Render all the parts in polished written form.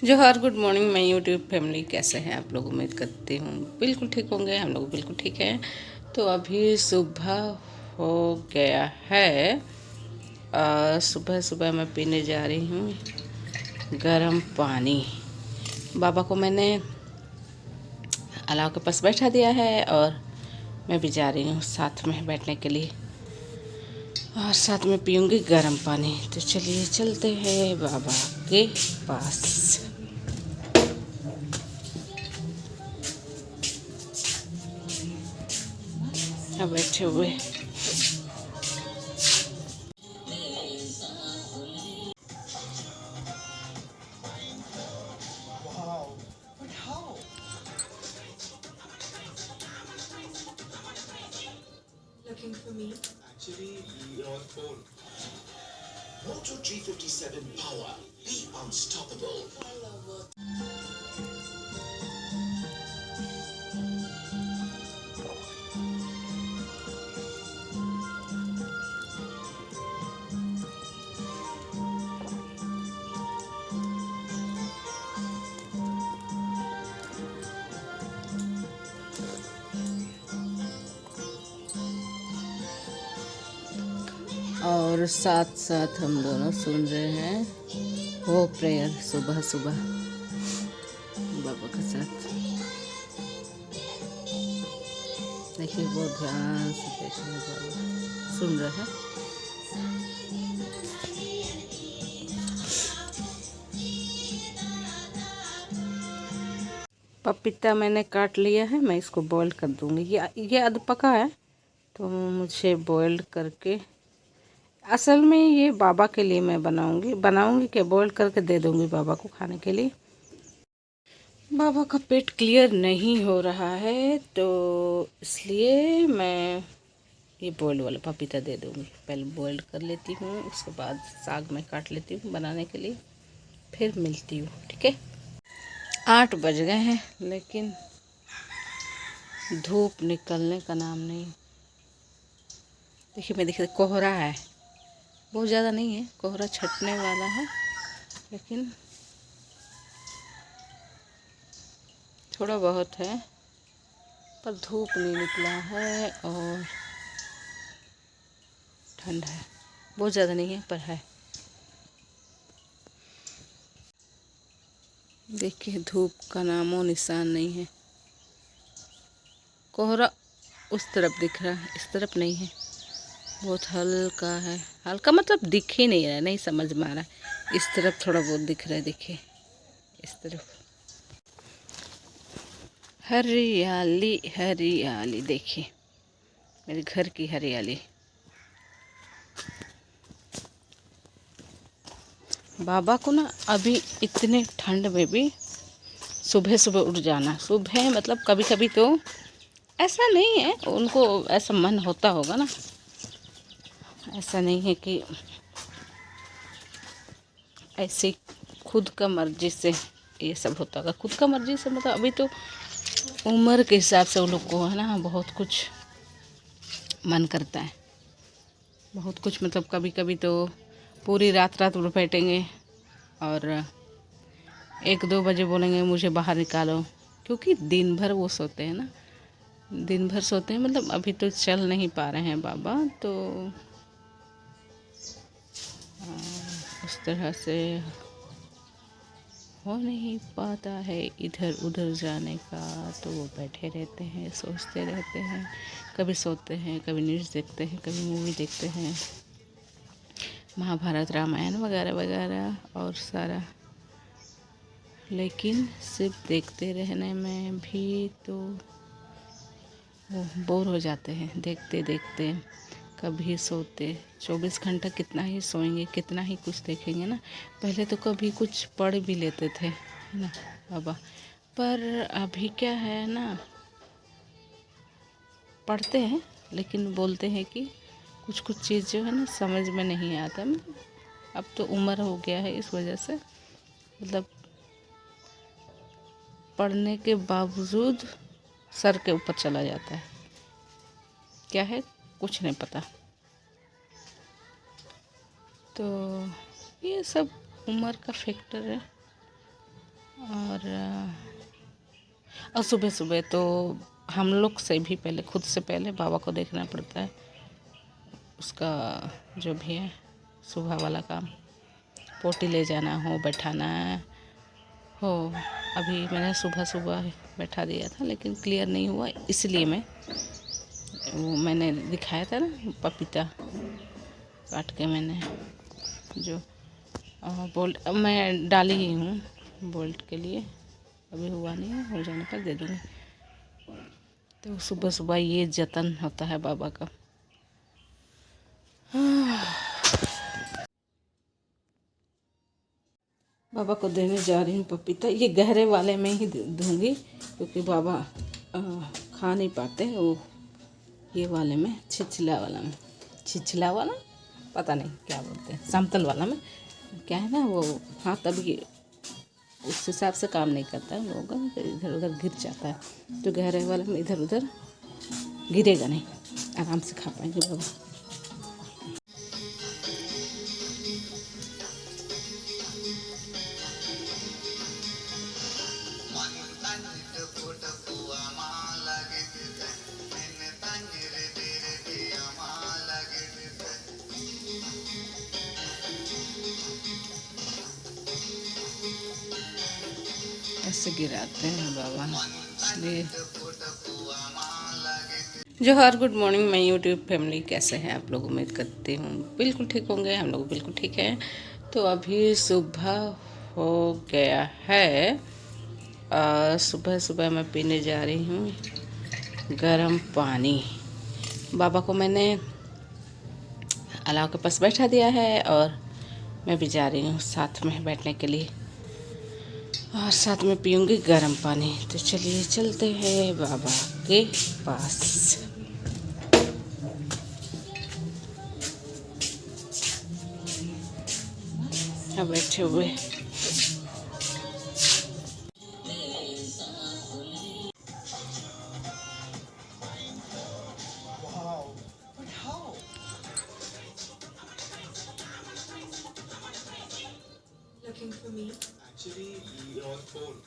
जोहार, good morning my YouTube family. कैसे हैं आप लोग? उम्मीद करती हूँ बिल्कुल ठीक होंगे। हम लोग बिल्कुल ठीक हैं। तो अभी सुबह हो गया है। सुबह सुबह मैं पीने जा रही हूँ गर्म पानी। बाबा को मैंने अलाव के पास बैठा दिया है और मैं भी जा रही हूँ साथ में बैठने के लिए, और साथ में पीऊँगी गर्म पानी। तो चलिए चलते हैं बाबा के पास। अब बैठे हुए Looking for me? Actually, you're on phone. Moto G57 Power. Be unstoppable. और साथ साथ हम दोनों सुन रहे हैं हो प्रेयर सुबह सुबह बाबा के साथ। देखिए बहुत ध्यान से देखिए, बाबा सुन रहे हैं। पपीता मैंने काट लिया है, मैं इसको बॉईल कर दूंगी। ये अध पका है तो मुझे बॉईल करके, असल में ये बाबा के लिए मैं बनाऊंगी कि बॉईल करके दे दूंगी बाबा को खाने के लिए। बाबा का पेट क्लियर नहीं हो रहा है तो इसलिए मैं ये बॉयल वाला पपीता दे दूंगी। पहले बॉईल कर लेती हूँ, उसके बाद साग में काट लेती हूँ बनाने के लिए, फिर मिलती हूँ। ठीक है। 8 बज गए हैं लेकिन धूप निकलने का नाम नहीं। देखिए कोहरा है, बहुत ज़्यादा नहीं है, कोहरा छटने वाला है लेकिन थोड़ा बहुत है, पर धूप नहीं निकला है और ठंड है। बहुत ज़्यादा नहीं है पर है। देखिए धूप का नामो निशान नहीं है। कोहरा उस तरफ दिख रहा है, इस तरफ नहीं है। बहुत हल्का है, हल्का मतलब दिख ही नहीं रहा है, नहीं समझ में आ रहा है। इस तरफ थोड़ा बहुत दिख रहा है, देखिए इस तरफ हरियाली हरियाली। देखिए मेरे घर की हरियाली। बाबा को ना अभी इतने ठंड में भी सुबह सुबह उठ जाना, सुबह मतलब कभी कभी तो ऐसा नहीं है, उनको ऐसा मन होता होगा ना, ऐसा नहीं है कि ऐसे खुद का मर्जी से ये सब होता होगा। खुद का मर्जी से मतलब अभी तो उम्र के हिसाब से वो लोग को है ना, बहुत कुछ मन करता है, बहुत कुछ। मतलब कभी कभी तो पूरी रात रात उठ बैठेंगे और 1-2 बजे बोलेंगे मुझे बाहर निकालो, क्योंकि दिन भर वो सोते हैं ना, दिन भर सोते हैं। मतलब अभी तो चल नहीं पा रहे हैं बाबा, तो उस तरह से हो नहीं पाता है इधर उधर जाने का। तो वो बैठे रहते हैं, सोचते रहते हैं, कभी सोते हैं, कभी न्यूज़ देखते हैं, कभी मूवी देखते हैं, महाभारत रामायण वगैरह वगैरह और सारा। लेकिन सिर्फ देखते रहने में भी तो वो बोर हो जाते हैं, देखते देखते। कभी सोते 24 घंटा कितना ही सोएंगे, कितना ही कुछ देखेंगे ना। पहले तो कभी कुछ पढ़ भी लेते थे है ना बाबा, पर अभी क्या है ना, पढ़ते हैं लेकिन बोलते हैं कि कुछ कुछ चीज़ जो है ना समझ में नहीं आता। मतलब अब तो उम्र हो गया है, इस वजह से मतलब पढ़ने के बावजूद सर के ऊपर चला जाता है। क्या है कुछ नहीं पता। तो ये सब उम्र का फैक्टर है। और सुबह सुबह तो हम लोग से भी पहले, खुद से पहले बाबा को देखना पड़ता है। उसका जो भी है सुबह वाला काम, पोटी ले जाना हो, बैठाना हो। अभी मैंने सुबह सुबह बैठा दिया था लेकिन क्लियर नहीं हुआ, इसलिए मैंने दिखाया था ना, पपीता काट के मैंने जो बोल्ट मैं डाली ही हूँ बोल्ट के लिए। अभी हुआ नहीं है, हो जाने पर दे दूँगी। तो सुबह सुबह ये जतन होता है बाबा का। बाबा को देने जा रही हूँ पपीता। ये गहरे वाले में ही दूँगी क्योंकि बाबा खा नहीं पाते। वो ये वाले में, छिछला वाला पता नहीं क्या बोलते हैं, समतल वाला में क्या है ना वो, हाँ तभी उस हिसाब से काम नहीं करता है लोगों का, इधर उधर गिर जाता है। तो गहरे वाले में इधर उधर गिरेगा नहीं, आराम से खा पाएंगे बाबा। ऐसे गिराते हैं बाबा, इसलिए। जोहार, good morning my YouTube family. कैसे हैं आप लोग? उम्मीद करती हूँ बिल्कुल ठीक होंगे। हम लोग बिल्कुल ठीक हैं। तो अभी सुबह हो गया है। सुबह सुबह मैं पीने जा रही हूँ गर्म पानी। बाबा को मैंने अलाव के पास बैठा दिया है और मैं भी जा रही हूँ साथ में बैठने के लिए, और साथ में पीऊँगी गर्म पानी। तो चलिए चलते हैं बाबा के पास। अब बैठे हुए Looking for me? Actually, you're on phone.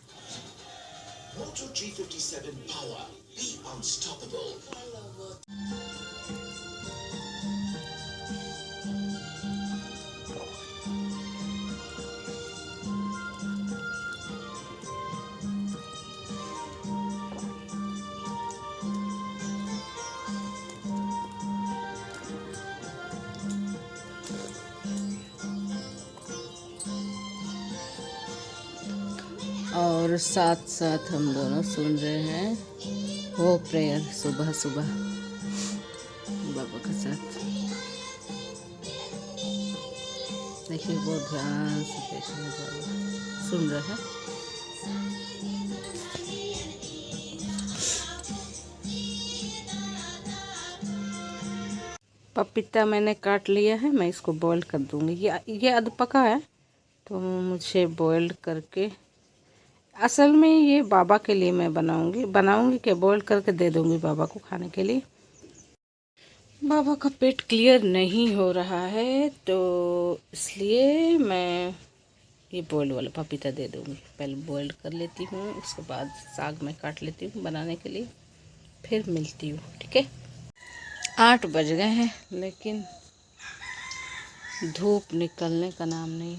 Moto G57 power. Be unstoppable. और साथ साथ हम दोनों सुन रहे हैं वो प्रेयर सुबह सुबह बाबा के साथ। देखिए बहुत ध्यान से देख रहे हैं बाबा, सुन रहे हैं। पपीता मैंने काट लिया है, मैं इसको बॉईल कर दूंगी। ये अध पका है तो मुझे बॉईल करके, असल में ये बाबा के लिए मैं बनाऊंगी कि बॉईल करके दे दूंगी बाबा को खाने के लिए। बाबा का पेट क्लियर नहीं हो रहा है तो इसलिए मैं ये बॉईल वाला पपीता दे दूंगी। पहले बॉईल कर लेती हूँ, उसके बाद साग में काट लेती हूँ बनाने के लिए, फिर मिलती हूँ। ठीक है। 8 बज गए हैं लेकिन धूप निकलने का नाम नहीं।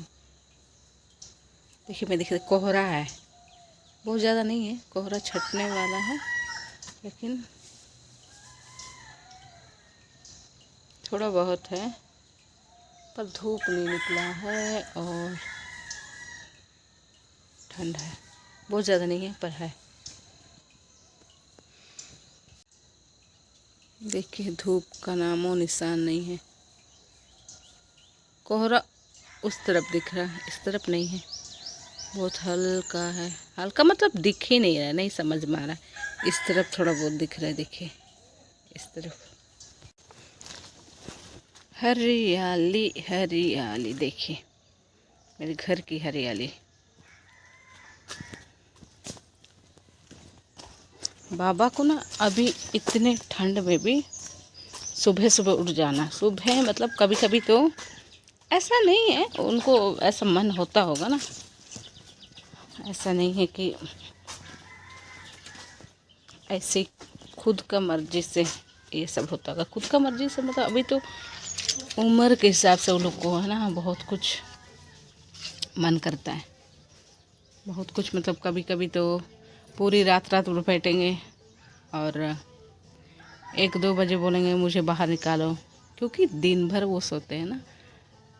देखिए, देखिए कोहरा है, बहुत ज़्यादा नहीं है, कोहरा छटने वाला है लेकिन थोड़ा बहुत है, पर धूप नहीं निकला है और ठंड है। बहुत ज़्यादा नहीं है पर है। देखिए धूप का नामो निशान नहीं है। कोहरा उस तरफ दिख रहा है, इस तरफ नहीं है, बहुत हल्का है। हल्का मतलब दिख ही नहीं रहा है, नहीं समझ में आ रहा है। इस तरफ थोड़ा बहुत दिख रहा है, देखिए इस तरफ हरियाली हरियाली। देखिए मेरे घर की हरियाली। बाबा को ना अभी इतने ठंड में भी सुबह सुबह उठ जाना, सुबह मतलब कभी कभी तो ऐसा नहीं है, उनको ऐसा मन होता होगा ना, ऐसा नहीं है कि ऐसे खुद का मर्जी से ये सब होता होगा। खुद का मर्जी से मतलब अभी तो उम्र के हिसाब से वो लोग को है ना बहुत कुछ मन करता है, बहुत कुछ मतलब कभी कभी तो पूरी रात रात भर बैठेंगे और 1-2 बजे बोलेंगे मुझे बाहर निकालो, क्योंकि दिन भर वो सोते हैं ना,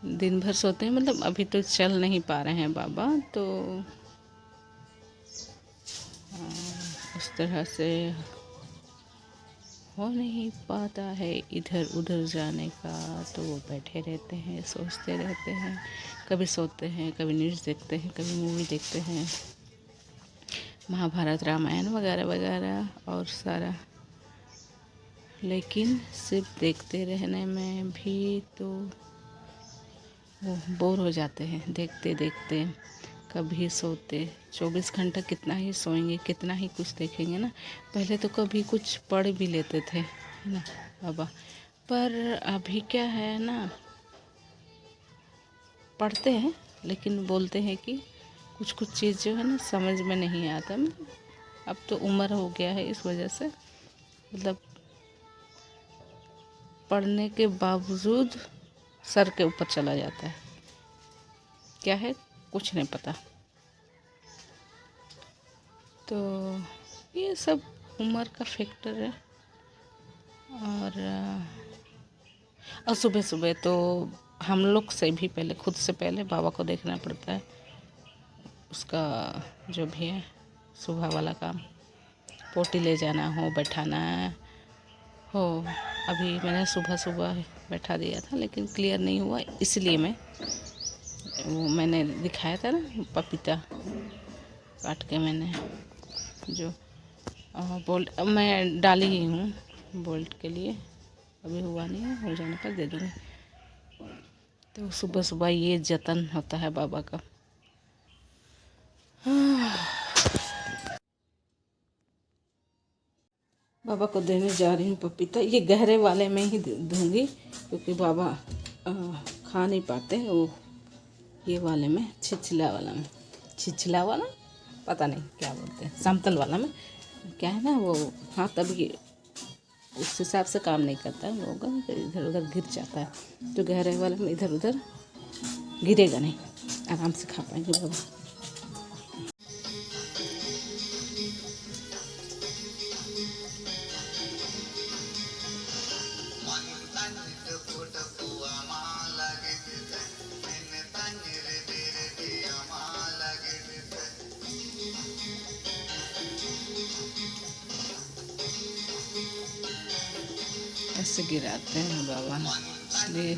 दिन भर सोते हैं। मतलब अभी तो चल नहीं पा रहे हैं बाबा, तो उस तरह से हो नहीं पाता है इधर उधर जाने का, तो वो बैठे रहते हैं, सोचते रहते हैं, कभी सोते हैं, कभी न्यूज़ देखते हैं, कभी मूवी देखते हैं, महाभारत रामायण वगैरह वगैरह और सारा। लेकिन सिर्फ देखते रहने में भी तो वो बोर हो जाते हैं, देखते देखते। कभी सोते 24 घंटा कितना ही सोएंगे, कितना ही कुछ देखेंगे ना। पहले तो कभी कुछ पढ़ भी लेते थे है ना बाबा, पर अभी क्या है ना, पढ़ते हैं लेकिन बोलते हैं कि कुछ कुछ चीज़ जो है ना समझ में नहीं आता। अब तो उम्र हो गया है, इस वजह से मतलब पढ़ने के बावजूद सर के ऊपर चला जाता है, क्या है कुछ नहीं पता। तो ये सब उम्र का फैक्टर है। और सुबह सुबह तो हम लोग से भी पहले, खुद से पहले बाबा को देखना पड़ता है, उसका जो भी है सुबह वाला काम, पोटी ले जाना हो, बैठाना हो। अभी मैंने सुबह सुबह बैठा दिया था लेकिन क्लियर नहीं हुआ, इसलिए मैंने दिखाया था ना पपीता काट के, मैंने जो बोल्ट अब मैं डाली ही हूँ बोल्ट के लिए, अभी हुआ नहीं है, हो जाने पर दे दूँगी। तो सुबह सुबह ये जतन होता है बाबा का। बाबा को देने जा रही हूँ पपीता, ये गहरे वाले में ही दूँगी क्योंकि बाबा खा नहीं पाते हैं, वो ये वाले में, छिछला वाला पता नहीं क्या बोलते हैं, समतल वाला में क्या है ना वो हाथ अभी उस हिसाब से काम नहीं करता है लोगों का, इधर उधर गिर जाता है। तो गहरे वाले में इधर उधर गिरेगा नहीं, आराम से खा पाएंगे बाबा। ऐसे गिराते हैं बाबा, इसलिए